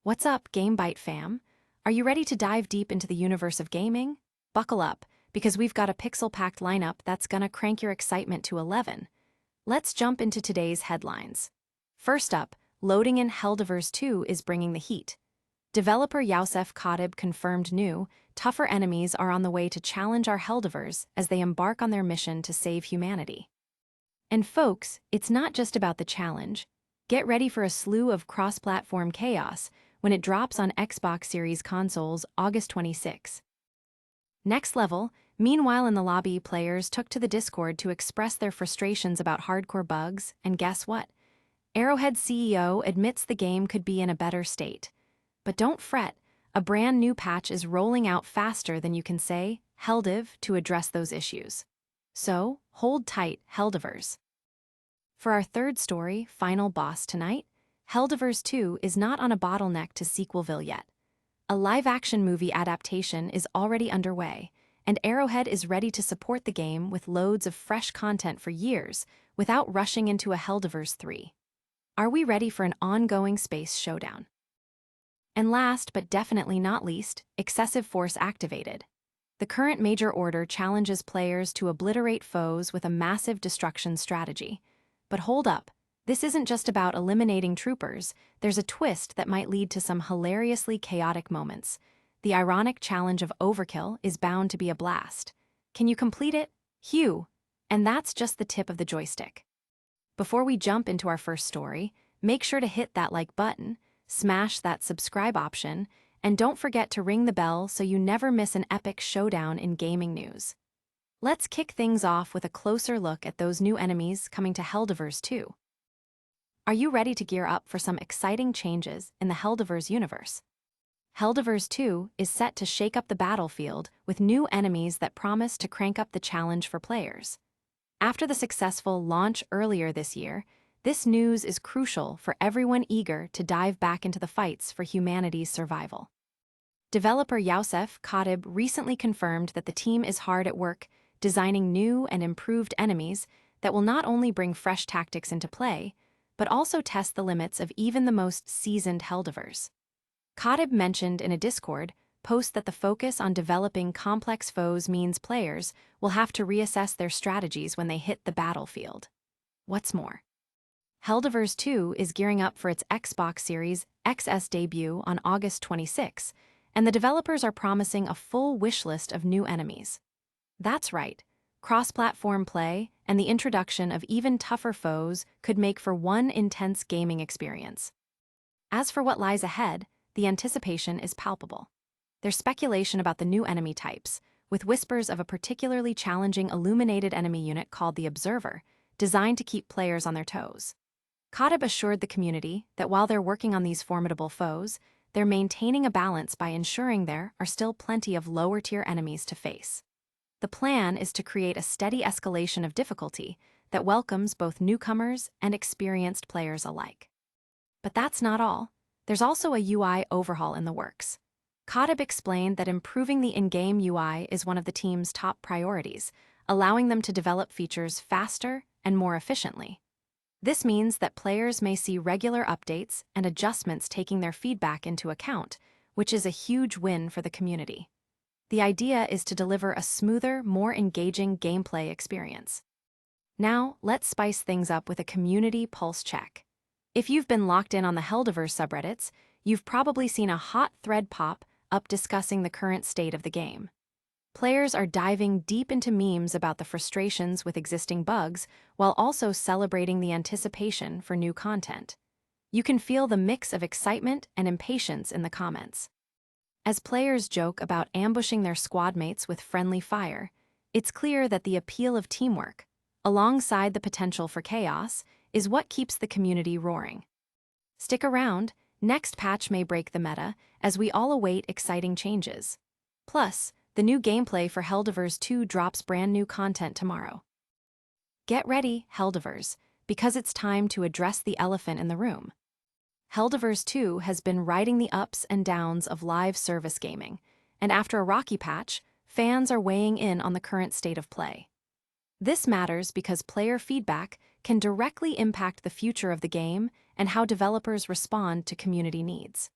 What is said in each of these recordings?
What's up, GameBite fam? Are you ready to dive deep into the universe of gaming? Buckle up, because we've got a pixel-packed lineup that's gonna crank your excitement to 11. Let's jump into today's headlines. First up, loading in Helldivers 2 is bringing the heat. Developer Youssef Khatib confirmed new, tougher enemies are on the way to challenge our Helldivers as they embark on their mission to save humanity. And folks, it's not just about the challenge. Get ready for a slew of cross-platform chaos when it drops on Xbox Series consoles August 26. Next level, meanwhile in the lobby, players took to the Discord to express their frustrations about hardcore bugs, and guess what? Arrowhead CEO admits the game could be in a better state. But don't fret, a brand new patch is rolling out faster than you can say, Helldiv, to address those issues. So, hold tight, Helldivers. For our third story, final boss tonight, Helldivers 2 is not on a bottleneck to sequelville yet. A live-action movie adaptation is already underway, and Arrowhead is ready to support the game with loads of fresh content for years without rushing into a Helldivers 3. Are we ready for an ongoing space showdown? And last, but definitely not least, excessive force activated. The current major order challenges players to obliterate foes with a massive destruction strategy. But hold up, this isn't just about eliminating troopers, there's a twist that might lead to some hilariously chaotic moments. The ironic challenge of overkill is bound to be a blast. Can you complete it? Hew! And that's just the tip of the joystick. Before we jump into our first story, make sure to hit that like button, smash that subscribe option, and don't forget to ring the bell so you never miss an epic showdown in gaming news. Let's kick things off with a closer look at those new enemies coming to Helldivers 2. Are you ready to gear up for some exciting changes in the Helldivers universe? Helldivers 2 is set to shake up the battlefield with new enemies that promise to crank up the challenge for players. After the successful launch earlier this year, this news is crucial for everyone eager to dive back into the fights for humanity's survival. Developer Youssef Khatib recently confirmed that the team is hard at work designing new and improved enemies that will not only bring fresh tactics into play, but also test the limits of even the most seasoned Helldivers. Khatib mentioned in a Discord post that the focus on developing complex foes means players will have to reassess their strategies when they hit the battlefield. What's more, Helldivers 2 is gearing up for its Xbox Series XS debut on August 26, and the developers are promising a full wishlist of new enemies. That's right, cross-platform play and the introduction of even tougher foes could make for one intense gaming experience. As for what lies ahead, the anticipation is palpable. There's speculation about the new enemy types, with whispers of a particularly challenging illuminated enemy unit called the Observer, designed to keep players on their toes. Khatib assured the community that while they're working on these formidable foes, they're maintaining a balance by ensuring there are still plenty of lower-tier enemies to face. The plan is to create a steady escalation of difficulty that welcomes both newcomers and experienced players alike. But that's not all. There's also a UI overhaul in the works. Khatib explained that improving the in-game UI is one of the team's top priorities, allowing them to develop features faster and more efficiently. This means that players may see regular updates and adjustments taking their feedback into account, which is a huge win for the community. The idea is to deliver a smoother, more engaging gameplay experience. Now, let's spice things up with a community pulse check. If you've been locked in on the Helldivers subreddits, you've probably seen a hot thread pop up discussing the current state of the game. Players are diving deep into memes about the frustrations with existing bugs while also celebrating the anticipation for new content. You can feel the mix of excitement and impatience in the comments. As players joke about ambushing their squad mates with friendly fire, it's clear that the appeal of teamwork, alongside the potential for chaos, is what keeps the community roaring. Stick around, next patch may break the meta, as we all await exciting changes. Plus, the new gameplay for Helldivers 2 drops brand new content tomorrow. Get ready, Helldivers, because it's time to address the elephant in the room. Helldivers 2 has been riding the ups and downs of live service gaming, and after a rocky patch, fans are weighing in on the current state of play. This matters because player feedback can directly impact the future of the game and how developers respond to community needs.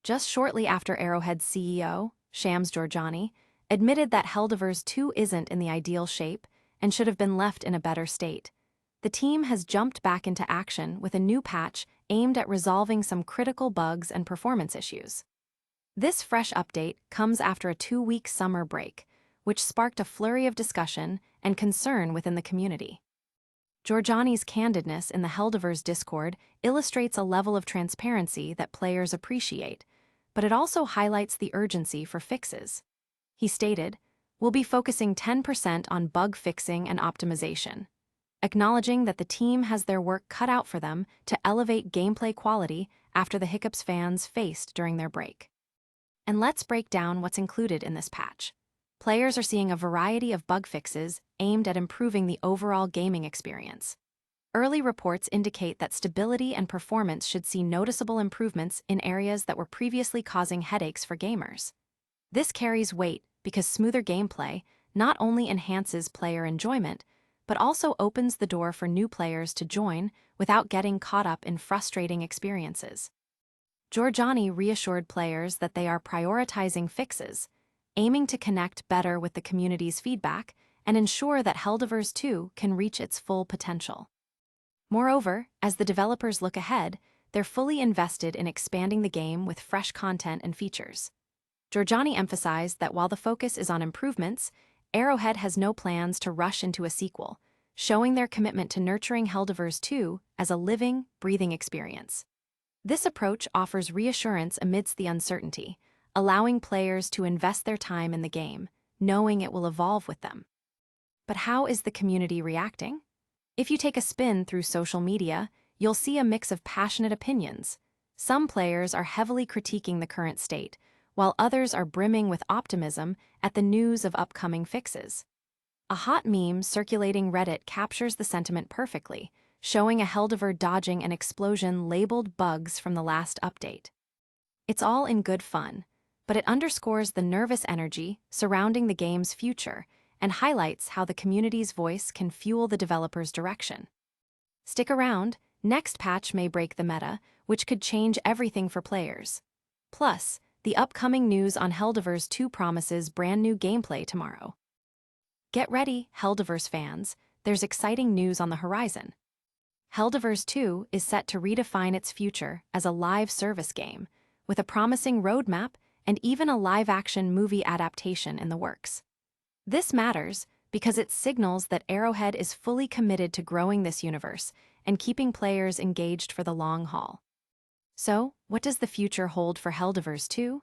just shortly after Arrowhead's CEO, Shams Jorjani, admitted that Helldivers 2 isn't in the ideal shape and should have been left in a better state. The team has jumped back into action with a new patch aimed at resolving some critical bugs and performance issues. This fresh update comes after a 2-week summer break, which sparked a flurry of discussion and concern within the community. Jorjani's candidness in the Helldivers Discord illustrates a level of transparency that players appreciate, but it also highlights the urgency for fixes. He stated, "We'll be focusing 10% on bug fixing and optimization," acknowledging that the team has their work cut out for them to elevate gameplay quality after the hiccups fans faced during their break. And let's break down what's included in this patch. Players are seeing a variety of bug fixes aimed at improving the overall gaming experience. Early reports indicate that stability and performance should see noticeable improvements in areas that were previously causing headaches for gamers. This carries weight because smoother gameplay not only enhances player enjoyment, but also opens the door for new players to join without getting caught up in frustrating experiences. Jorjani reassured players that they are prioritizing fixes, aiming to connect better with the community's feedback and ensure that Helldivers 2 can reach its full potential. Moreover, as the developers look ahead, they're fully invested in expanding the game with fresh content and features. Jorjani emphasized that while the focus is on improvements, Arrowhead has no plans to rush into a sequel, showing their commitment to nurturing Helldivers 2 as a living, breathing experience. This approach offers reassurance amidst the uncertainty, allowing players to invest their time in the game, knowing it will evolve with them. But how is the community reacting? If you take a spin through social media, you'll see a mix of passionate opinions. Some players are heavily critiquing the current state, while others are brimming with optimism at the news of upcoming fixes. A hot meme circulating Reddit captures the sentiment perfectly, showing a Helldiver dodging an explosion labeled bugs from the last update. It's all in good fun, but it underscores the nervous energy surrounding the game's future and highlights how the community's voice can fuel the developer's direction. Stick around, next patch may break the meta, which could change everything for players. Plus, the upcoming news on Helldivers 2 promises brand new gameplay tomorrow. Get ready, Helldivers fans, there's exciting news on the horizon. Helldivers 2 is set to redefine its future as a live service game, with a promising roadmap and even a live-action movie adaptation in the works. This matters because it signals that Arrowhead is fully committed to growing this universe and keeping players engaged for the long haul. So, what does the future hold for Helldivers 2?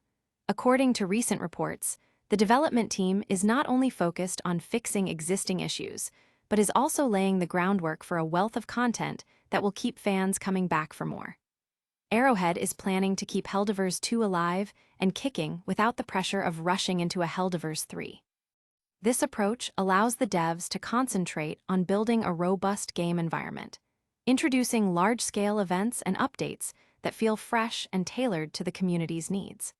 According to recent reports, the development team is not only focused on fixing existing issues, but is also laying the groundwork for a wealth of content that will keep fans coming back for more. Arrowhead is planning to keep Helldivers 2 alive and kicking without the pressure of rushing into a Helldivers 3. This approach allows the devs to concentrate on building a robust game environment, introducing large-scale events and updates that feel fresh and tailored to the community's needs.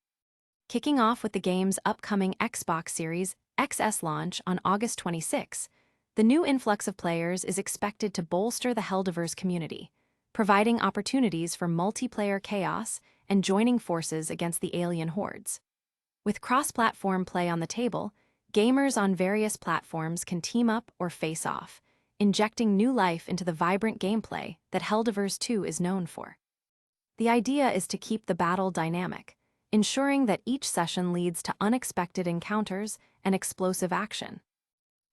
Kicking off with the game's upcoming Xbox Series XS launch on August 26, the new influx of players is expected to bolster the Helldivers community, providing opportunities for multiplayer chaos and joining forces against the alien hordes. With cross-platform play on the table, gamers on various platforms can team up or face off, injecting new life into the vibrant gameplay that Helldivers 2 is known for. The idea is to keep the battle dynamic, ensuring that each session leads to unexpected encounters and explosive action.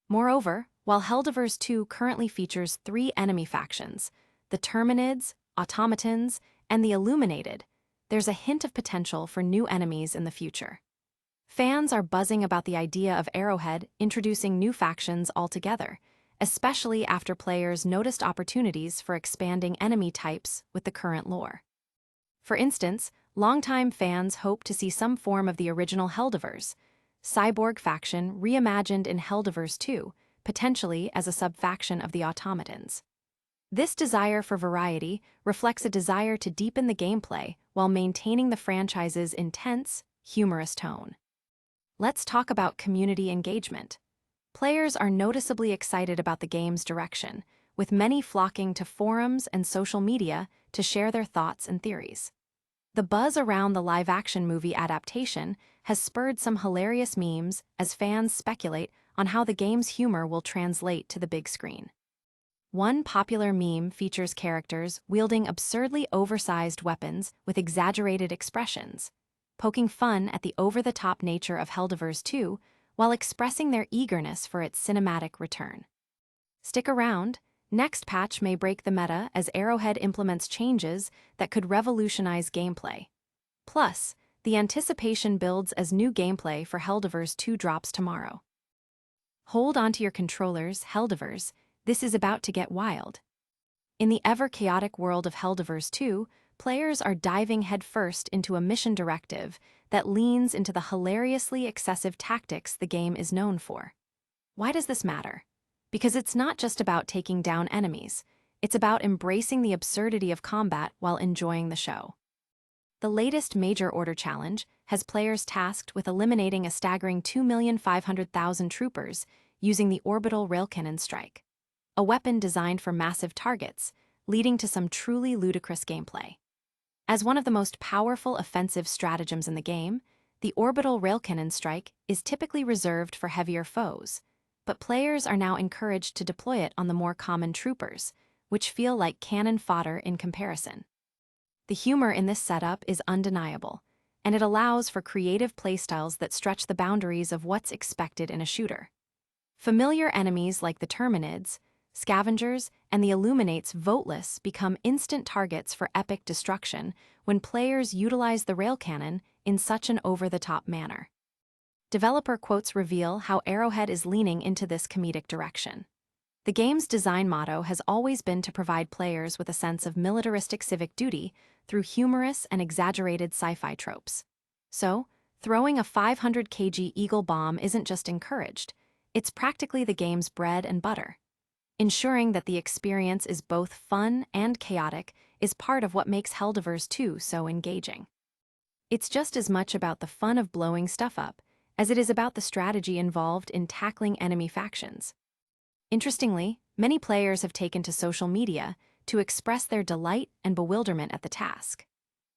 Moreover, while Helldivers 2 currently features 3 enemy factions, the Terminids, Automatons, and the Illuminated, there's a hint of potential for new enemies in the future. Fans are buzzing about the idea of Arrowhead introducing new factions altogether, especially after players noticed opportunities for expanding enemy types with the current lore. For instance, longtime fans hope to see some form of the original Helldivers, Cyborg faction reimagined in Helldivers 2, potentially as a sub-faction of the Automatons. This desire for variety reflects a desire to deepen the gameplay while maintaining the franchise's intense, humorous tone. Let's talk about community engagement. Players are noticeably excited about the game's direction, with many flocking to forums and social media to share their thoughts and theories. The buzz around the live-action movie adaptation has spurred some hilarious memes as fans speculate on how the game's humor will translate to the big screen. One popular meme features characters wielding absurdly oversized weapons with exaggerated expressions, poking fun at the over-the-top nature of Helldivers 2 while expressing their eagerness for its cinematic return. Stick around. Next patch may break the meta as Arrowhead implements changes that could revolutionize gameplay. Plus, the anticipation builds as new gameplay for Helldivers 2 drops tomorrow. Hold onto your controllers, Helldivers. This is about to get wild. In the ever-chaotic world of Helldivers 2, players are diving headfirst into a mission directive that leans into the hilariously excessive tactics the game is known for. Why does this matter? Because it's not just about taking down enemies, it's about embracing the absurdity of combat while enjoying the show. The latest Major Order challenge has players tasked with eliminating a staggering 2,500,000 troopers using the orbital railcannon strike, a weapon designed for massive targets, leading to some truly ludicrous gameplay. As one of the most powerful offensive stratagems in the game, the orbital railcannon strike is typically reserved for heavier foes, but players are now encouraged to deploy it on the more common troopers, which feel like cannon fodder in comparison. The humor in this setup is undeniable, and it allows for creative playstyles that stretch the boundaries of what's expected in a shooter. Familiar enemies like the Terminids, Scavengers, and the Illuminates voteless become instant targets for epic destruction when players utilize the railcannon in such an over-the-top manner. Developer quotes reveal how Arrowhead is leaning into this comedic direction. The game's design motto has always been to provide players with a sense of militaristic civic duty through humorous and exaggerated sci-fi tropes. So, throwing a 500 kg Eagle bomb isn't just encouraged, it's practically the game's bread and butter. Ensuring that the experience is both fun and chaotic is part of what makes Helldivers 2 so engaging. It's just as much about the fun of blowing stuff up as it is about the strategy involved in tackling enemy factions. Interestingly, many players have taken to social media to express their delight and bewilderment at the task.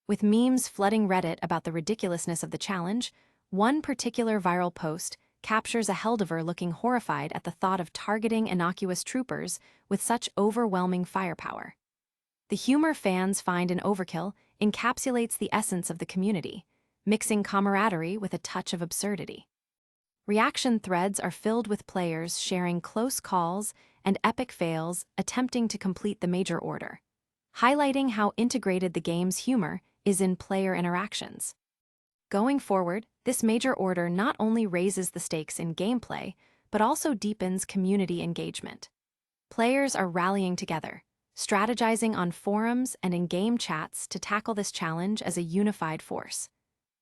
With memes flooding Reddit about the ridiculousness of the challenge, one particular viral post captures a Helldiver looking horrified at the thought of targeting innocuous troopers with such overwhelming firepower. The humor fans find in Overkill encapsulates the essence of the community, mixing camaraderie with a touch of absurdity. Reaction threads are filled with players sharing close calls and epic fails attempting to complete the Major Order, highlighting how integrated the game's humor is in player interactions. Going forward, this Major Order not only raises the stakes in gameplay, but also deepens community engagement. Players are rallying together, strategizing on forums and in-game chats to tackle this challenge as a unified force.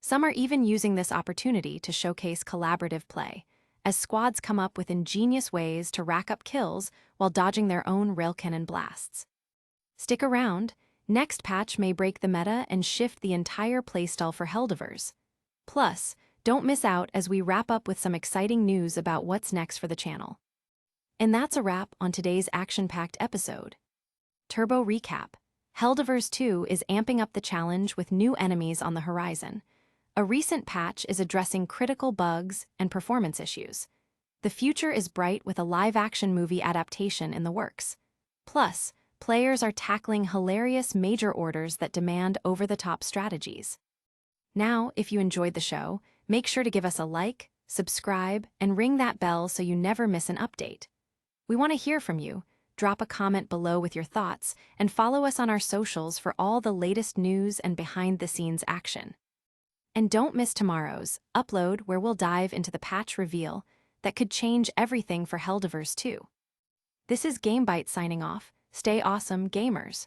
Some are even using this opportunity to showcase collaborative play, as squads come up with ingenious ways to rack up kills while dodging their own railcannon blasts. Stick around, next patch may break the meta and shift the entire playstyle for Helldivers. Plus, don't miss out as we wrap up with some exciting news about what's next for the channel. And that's a wrap on today's action-packed episode. Turbo Recap: Helldivers 2 is amping up the challenge with new enemies on the horizon. A recent patch is addressing critical bugs and performance issues. The future is bright with a live-action movie adaptation in the works. Plus, players are tackling hilarious major orders that demand over-the-top strategies. Now, if you enjoyed the show, make sure to give us a like, subscribe, and ring that bell so you never miss an update. We want to hear from you. Drop a comment below with your thoughts, and follow us on our socials for all the latest news and behind-the-scenes action. And don't miss tomorrow's upload where we'll dive into the patch reveal that could change everything for Helldivers 2. This is GameBite signing off. Stay awesome, gamers.